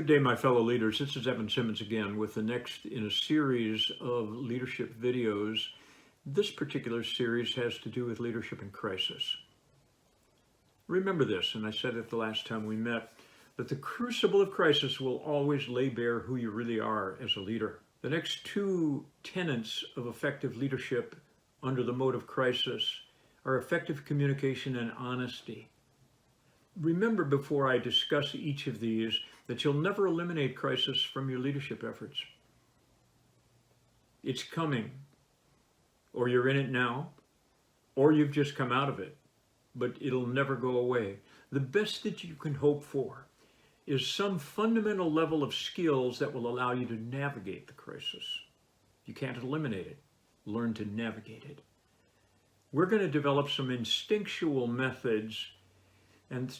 day, my fellow leaders. This is Evan Simmons again with the next in a series of leadership videos. This particular series has to do with leadership in crisis. Remember this, and I said it the last time we met, that the crucible of crisis will always lay bare who you really are as a leader. The next two tenets of effective leadership under the mode of crisis are effective communication and honesty. Remember before I discuss each of these that you'll never eliminate crisis from your leadership efforts. It's coming, or you're in it now, or you've just come out of it, but it'll never go away. The best that you can hope for is some fundamental level of skills that will allow you to navigate the crisis. You can't eliminate it. Learn to navigate it. We're going to develop some instinctual methods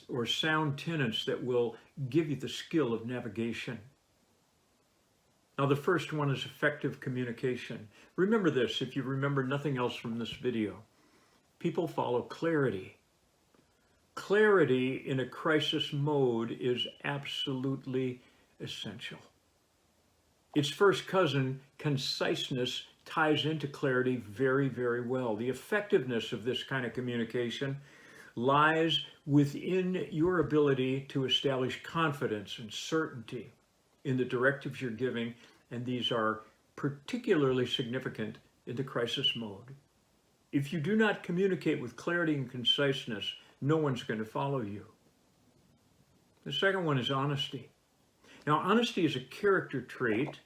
or sound tenets that will give you the skill of navigation. Now, the first one is effective communication. Remember this, if you remember nothing else from this video. People follow clarity. Clarity in a crisis mode is absolutely essential. Its first cousin, conciseness, ties into clarity very, very well. The effectiveness of this kind of communication lies within your ability to establish confidence and certainty in the directives you're giving, and these are particularly significant in the crisis mode. If you do not communicate with clarity and conciseness, no one's going to follow you. The second one is honesty. Now, honesty is a character trait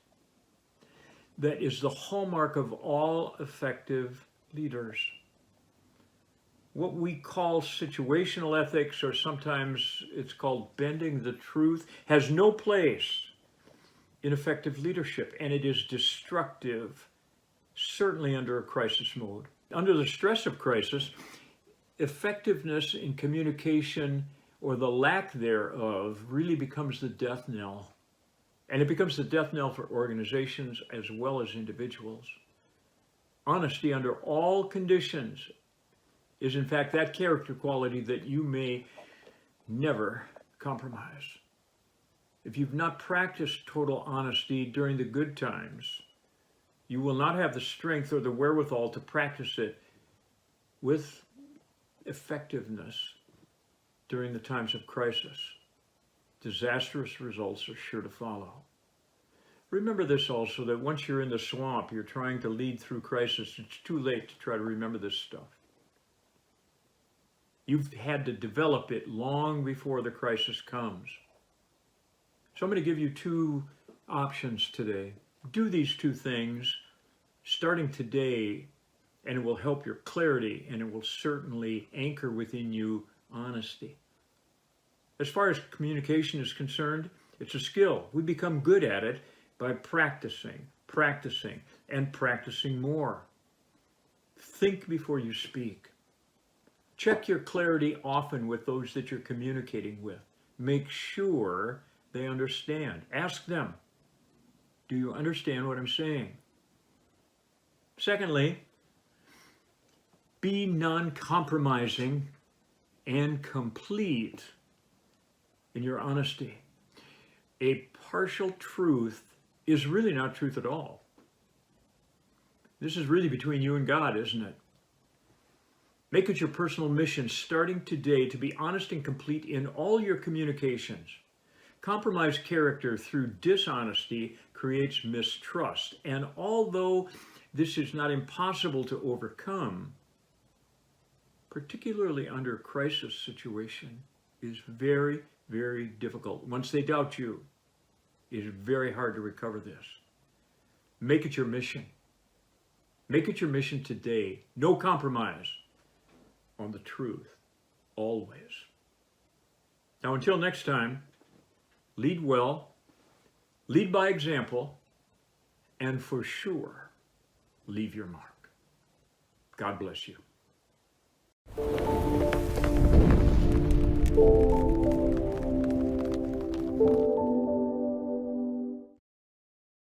that is the hallmark of all effective leaders. What we call situational ethics, or sometimes it's called bending the truth, has no place in effective leadership, and it is destructive, certainly under a crisis mode. Under the stress of crisis, effectiveness in communication, or the lack thereof, really becomes the death knell. And it becomes the death knell for organizations as well as individuals. Honesty under all conditions is in fact that character quality that you may never compromise. If you've not practiced total honesty during the good times, you will not have the strength or the wherewithal to practice it with effectiveness during the times of crisis. Disastrous results are sure to follow. Remember this also, that once you're in the swamp, you're trying to lead through crisis, it's too late to try to remember this stuff. You've had to develop it long before the crisis comes. So I'm going to give you two options today. Do these two things starting today, and it will help your clarity, and it will certainly anchor within you honesty. As far as communication is concerned, it's a skill. We become good at it by practicing, and practicing more. Think before you speak. Check your clarity often with those that you're communicating with. Make sure they understand. Ask them, do you understand what I'm saying? Secondly, be non-compromising and complete in your honesty. A partial truth is really not truth at all. This is really between you and God, isn't it? Make it your personal mission starting today to be honest and complete in all your communications. Compromised character through dishonesty creates mistrust. And although this is not impossible to overcome, particularly under a crisis situation, is very, very difficult. Once they doubt you, it is very hard to recover this. Make it your mission. Make it your mission today. No compromise on the truth, always. Now, until next time, lead well, lead by example, and for sure, leave your mark. God bless you.